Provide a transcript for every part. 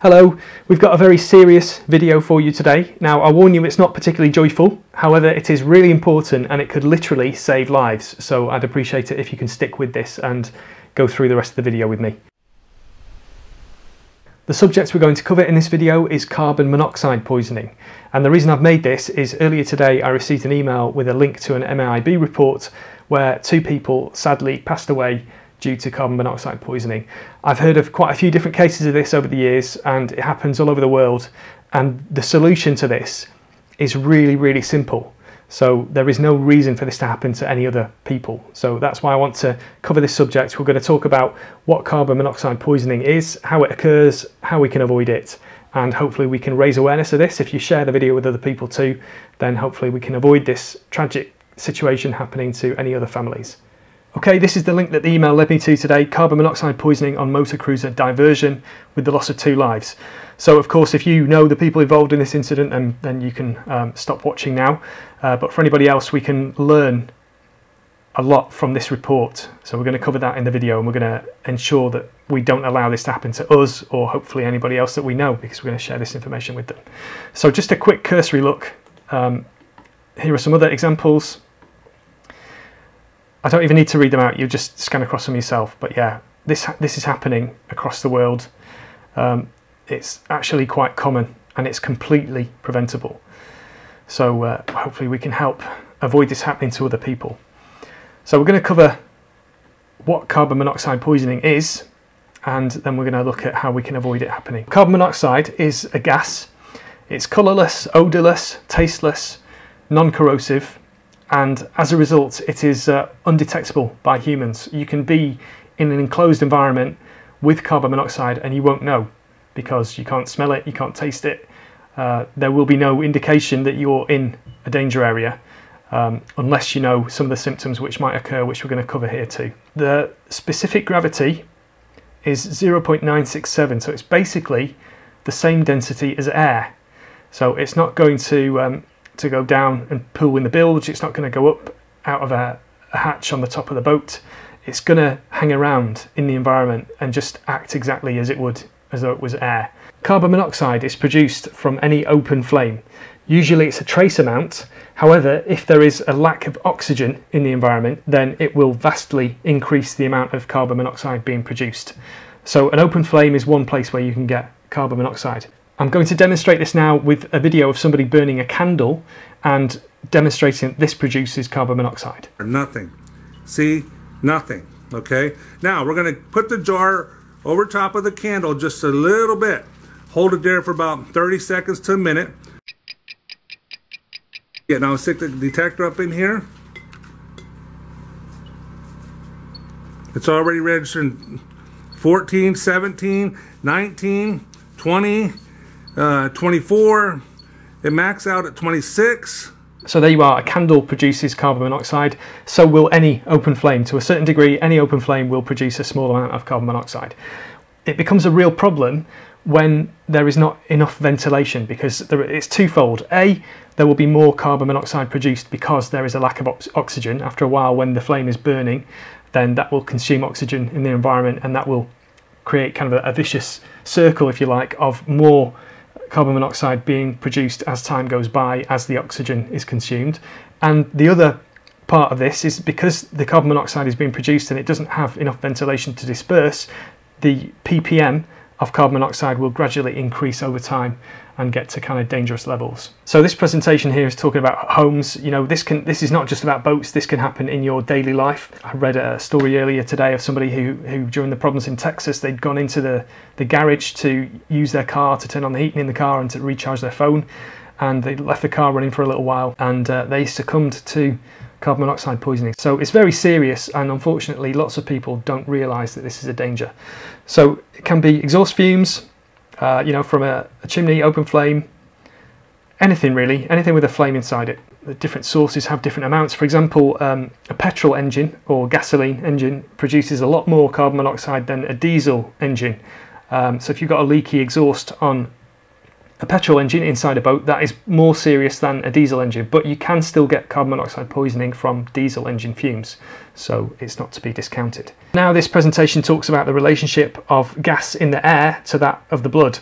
Hello, we've got a very serious video for you today. Now I warn you, it's not particularly joyful, however it is really important and it could literally save lives, so I'd appreciate it if you can stick with this and go through the rest of the video with me. The subject we're going to cover in this video is carbon monoxide poisoning, and the reason I've made this is earlier today I received an email with a link to an Mib report where 2 people sadly passed away due to carbon monoxide poisoning. I've heard of quite a few different cases of this over the years and it happens all over the world, and the solution to this is really simple. So there is no reason for this to happen to any other people. So that's why I want to cover this subject. We're going to talk about what carbon monoxide poisoning is, how it occurs, how we can avoid it, and hopefully we can raise awareness of this. If you share the video with other people too, then hopefully we can avoid this tragic situation happening to any other families. Okay, this is the link that the email led me to today: carbon monoxide poisoning on motor cruiser diversion with the loss of 2 lives. So of course, if you know the people involved in this incident, then you can stop watching now. But for anybody else, we can learn a lot from this report. So we're going to cover that in the video, and we're going to ensure that we don't allow this to happen to us or hopefully anybody else that we know, because we're going to share this information with them. So just a quick cursory look. Here are some other examples. I don't even need to read them out, you just scan across them yourself. But yeah, this is happening across the world. It's actually quite common and it's completely preventable. So hopefully we can help avoid this happening to other people. So we're going to cover what carbon monoxide poisoning is, and then we're going to look at how we can avoid it happening. Carbon monoxide is a gas. It's colourless, odourless, tasteless, non-corrosive, and as a result it is undetectable by humans. You can be in an enclosed environment with carbon monoxide and you won't know, because you can't smell it, you can't taste it. There will be no indication that you're in a danger area unless you know some of the symptoms which might occur, which we're going to cover here too. The specific gravity is 0.967, so it's basically the same density as air. So it's not going to go down and pool in the bilge, it's not going to go up out of a hatch on the top of the boat. It's going to hang around in the environment and just act exactly as it would as though it was air. Carbon monoxide is produced from any open flame. Usually it's a trace amount. However, if there is a lack of oxygen in the environment, then it will vastly increase the amount of carbon monoxide being produced. So an open flame is one place where you can get carbon monoxide. I'm going to demonstrate this now with a video of somebody burning a candle and demonstrating that this produces carbon monoxide. Nothing. See? Nothing. Okay? Now we're going to put the jar over top of the candle just a little bit. Hold it there for about 30 seconds to a minute. Yeah, now stick the detector up in here. It's already registered 14, 17, 19, 20, 24. It maxed out at 26. So there you are, a candle produces carbon monoxide, so will any open flame. To a certain degree, any open flame will produce a small amount of carbon monoxide. It becomes a real problem when there is not enough ventilation, because it's twofold. A, there will be more carbon monoxide produced because there is a lack of oxygen. After a while, when the flame is burning, then that will consume oxygen in the environment, and that will create kind of a vicious circle, if you like, of more carbon monoxide being produced as time goes by, as the oxygen is consumed. And the other part of this is because the carbon monoxide is being produced and it doesn't have enough ventilation to disperse, the ppm of carbon monoxide will gradually increase over time and get to kind of dangerous levels. So this presentation here is talking about homes. You know, this is not just about boats, this can happen in your daily life. I read a story earlier today of somebody who during the problems in Texas, they'd gone into the garage to use their car, to turn on the heating in the car and to recharge their phone, and they left the car running for a little while, and they succumbed to carbon monoxide poisoning. So it's very serious, and unfortunately lots of people don't realise that this is a danger. So it can be exhaust fumes, you know, from a chimney, open flame, anything really, anything with a flame inside it. The different sources have different amounts. For example, a petrol engine or gasoline engine produces a lot more carbon monoxide than a diesel engine. So if you've got a leaky exhaust on a petrol engine inside a boat, that is more serious than a diesel engine, but you can still get carbon monoxide poisoning from diesel engine fumes, so it's not to be discounted. Now this presentation talks about the relationship of gas in the air to that of the blood,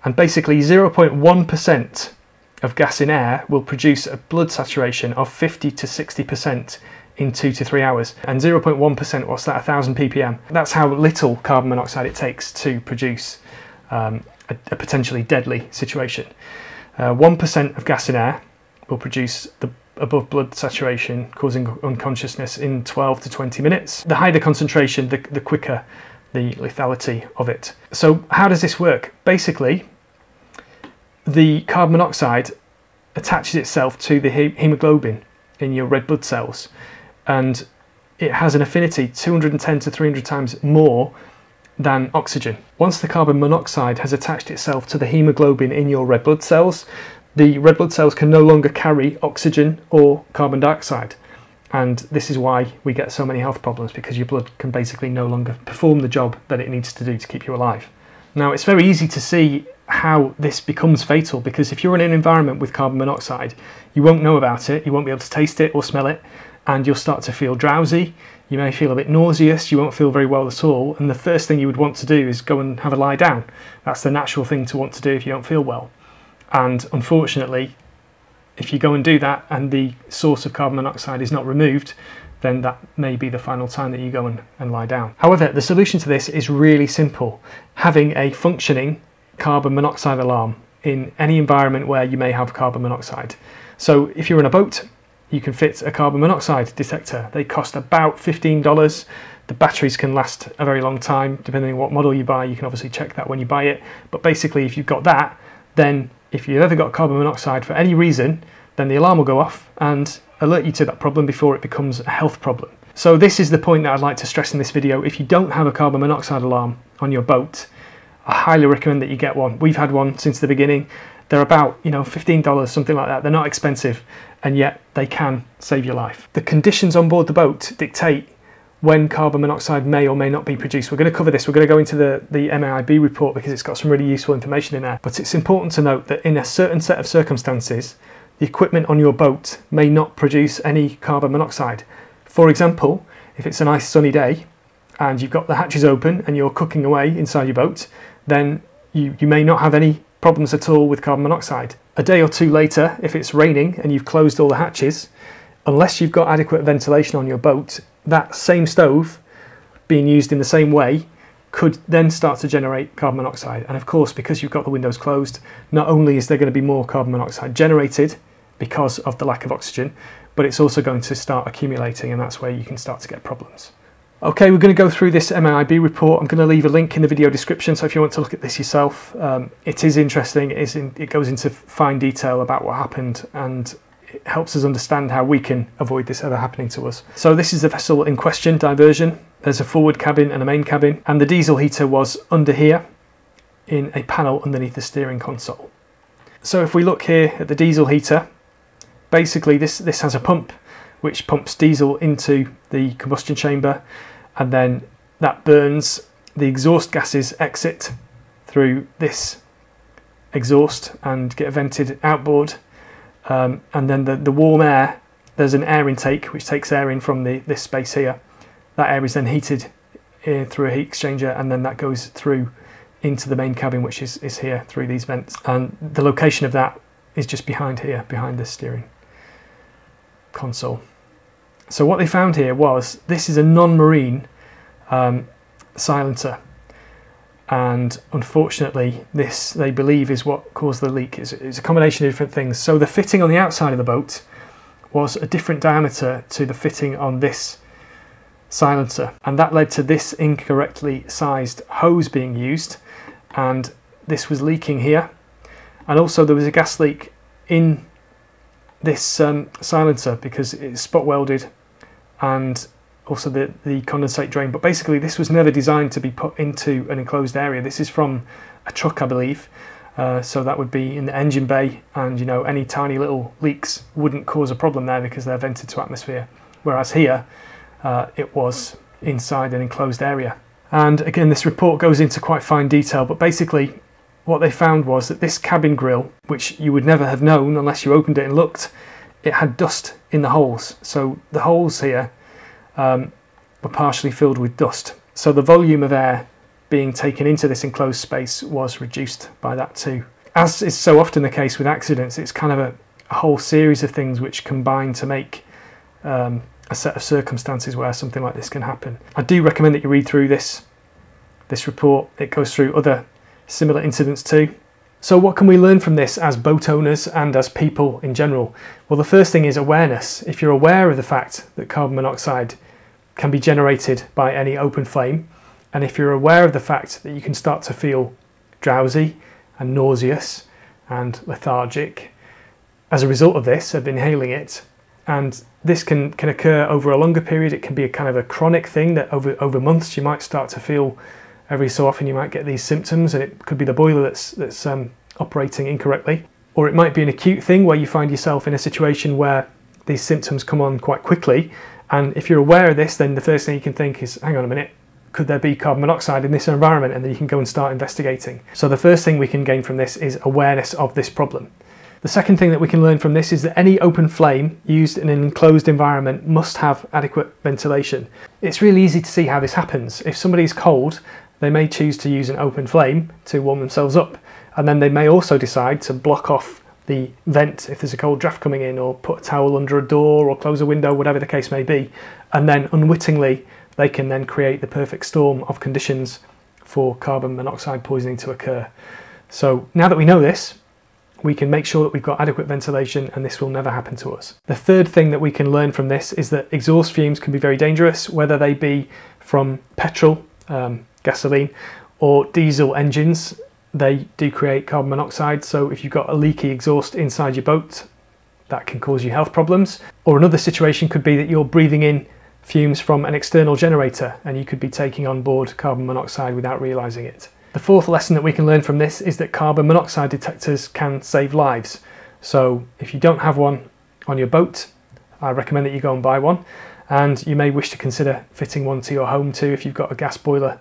and basically 0.1% of gas in air will produce a blood saturation of 50 to 60% in 2 to 3 hours, and 0.1%, what's that, 1000 ppm. That's how little carbon monoxide it takes to produce a potentially deadly situation. 1% of gas in air will produce the above blood saturation, causing unconsciousness in 12 to 20 minutes. The higher the concentration, the quicker the lethality of it. So how does this work? Basically, the carbon monoxide attaches itself to the hemoglobin in your red blood cells, and it has an affinity 210 to 300 times more than oxygen. Once the carbon monoxide has attached itself to the hemoglobin in your red blood cells, the red blood cells can no longer carry oxygen or carbon dioxide, and this is why we get so many health problems, because your blood can basically no longer perform the job that it needs to do to keep you alive. Now it's very easy to see how this becomes fatal, because if you're in an environment with carbon monoxide, you won't know about it, you won't be able to taste it or smell it, and you'll start to feel drowsy, you may feel a bit nauseous, you won't feel very well at all, and the first thing you would want to do is go and have a lie down. That's the natural thing to want to do if you don't feel well. And unfortunately, if you go and do that and the source of carbon monoxide is not removed, then that may be the final time that you go and lie down. However, the solution to this is really simple: having a functioning carbon monoxide alarm in any environment where you may have carbon monoxide. So if you're in a boat, you can fit a carbon monoxide detector. They cost about $15. The batteries can last a very long time, depending on what model you buy. You can obviously check that when you buy it. But basically, if you've got that, then if you've ever got carbon monoxide for any reason, then the alarm will go off and alert you to that problem before it becomes a health problem. So this is the point that I'd like to stress in this video. If you don't have a carbon monoxide alarm on your boat, I highly recommend that you get one. We've had one since the beginning. They're about, $15, something like that. They're not expensive, and yet they can save your life. The conditions on board the boat dictate when carbon monoxide may or may not be produced. We're going to cover this. We're going to go into the Mib report because it's got some really useful information in there. But it's important to note that in a certain set of circumstances, the equipment on your boat may not produce any carbon monoxide. For example, if it's a nice sunny day and you've got the hatches open and you're cooking away inside your boat, then you may not have any problems at all with carbon monoxide. A day or two later, if it's raining and you've closed all the hatches, unless you've got adequate ventilation on your boat, that same stove being used in the same way could then start to generate carbon monoxide. And of course, because you've got the windows closed, not only is there going to be more carbon monoxide generated because of the lack of oxygen, but it's also going to start accumulating, and that's where you can start to get problems. Okay, we're going to go through this Mib report. I'm going to leave a link in the video description, so if you want to look at this yourself, it is interesting. It goes into fine detail about what happened, and it helps us understand how we can avoid this ever happening to us. So this is the vessel in question, Diversion. There's a forward cabin and a main cabin, and the diesel heater was under here in a panel underneath the steering console. So if we look here at the diesel heater, basically this has a pump which pumps diesel into the combustion chamber, and then that burns. The exhaust gases exit through this exhaust and get vented outboard, and then the warm air, there's an air intake which takes air in from this space here. That air is then heated through a heat exchanger, and then that goes through into the main cabin, which is here through these vents, and the location of that is just behind here, behind the steering console. So what they found here was, this is a non-marine silencer, and unfortunately this, they believe, is what caused the leak. It's a combination of different things. So the fitting on the outside of the boat was a different diameter to the fitting on this silencer, and that led to this incorrectly sized hose being used, and this was leaking here. And also there was a gas leak in this silencer because it's spot welded, and also the condensate drain. But basically this was never designed to be put into an enclosed area. This is from a truck, I believe, so that would be in the engine bay, and any tiny little leaks wouldn't cause a problem there because they're vented to atmosphere, whereas here it was inside an enclosed area. And again, this report goes into quite fine detail, but basically what they found was that this cabin grille, which you would never have known unless you opened it and looked, it had dust in the holes. So the holes here were partially filled with dust. So the volume of air being taken into this enclosed space was reduced by that too. As is so often the case with accidents, it's kind of a whole series of things which combine to make a set of circumstances where something like this can happen. I do recommend that you read through this report. It goes through other similar incidents too. So what can we learn from this as boat owners and as people in general? Well, the first thing is awareness. If you're aware of the fact that carbon monoxide can be generated by any open flame, and if you're aware of the fact that you can start to feel drowsy and nauseous and lethargic as a result of this, of inhaling it, and this can occur over a longer period. It can be a kind of a chronic thing that over months you might start to feel. Every so often you might get these symptoms, and it could be the boiler that's operating incorrectly. Or it might be an acute thing where you find yourself in a situation where these symptoms come on quite quickly. And if you're aware of this, then the first thing you can think is, hang on a minute, could there be carbon monoxide in this environment? And then you can go and start investigating. So the first thing we can gain from this is awareness of this problem. The second thing that we can learn from this is that any open flame used in an enclosed environment must have adequate ventilation. It's really easy to see how this happens. If somebody's cold, they may choose to use an open flame to warm themselves up, and then they may also decide to block off the vent if there's a cold draft coming in, or put a towel under a door or close a window, whatever the case may be, and then unwittingly they can then create the perfect storm of conditions for carbon monoxide poisoning to occur. So now that we know this, we can make sure that we've got adequate ventilation and this will never happen to us. The third thing that we can learn from this is that exhaust fumes can be very dangerous, whether they be from petrol, gasoline, or diesel engines. They do create carbon monoxide, so if you've got a leaky exhaust inside your boat, that can cause you health problems. Or another situation could be that you're breathing in fumes from an external generator and you could be taking on board carbon monoxide without realising it. The fourth lesson that we can learn from this is that carbon monoxide detectors can save lives. So if you don't have one on your boat, I recommend that you go and buy one, and you may wish to consider fitting one to your home too. If you've got a gas boiler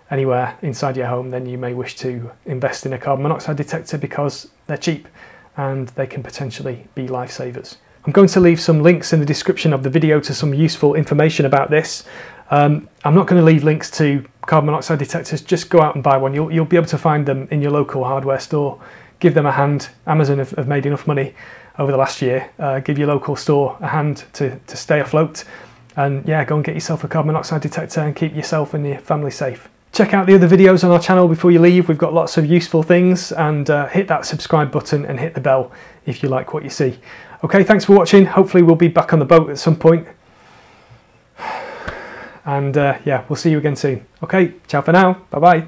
anywhere inside your home, then you may wish to invest in a carbon monoxide detector because they're cheap and they can potentially be lifesavers. I'm going to leave some links in the description of the video to some useful information about this. I'm not going to leave links to carbon monoxide detectors. Just go out and buy one. You'll be able to find them in your local hardware store. Give them a hand. Amazon have made enough money over the last year. Give your local store a hand to stay afloat. And yeah, go and get yourself a carbon monoxide detector and keep yourself and your family safe. Check out the other videos on our channel before you leave. We've got lots of useful things, and hit that subscribe button and hit the bell if you like what you see. Okay, thanks for watching. Hopefully we'll be back on the boat at some point. And yeah, we'll see you again soon. Okay, ciao for now. Bye bye.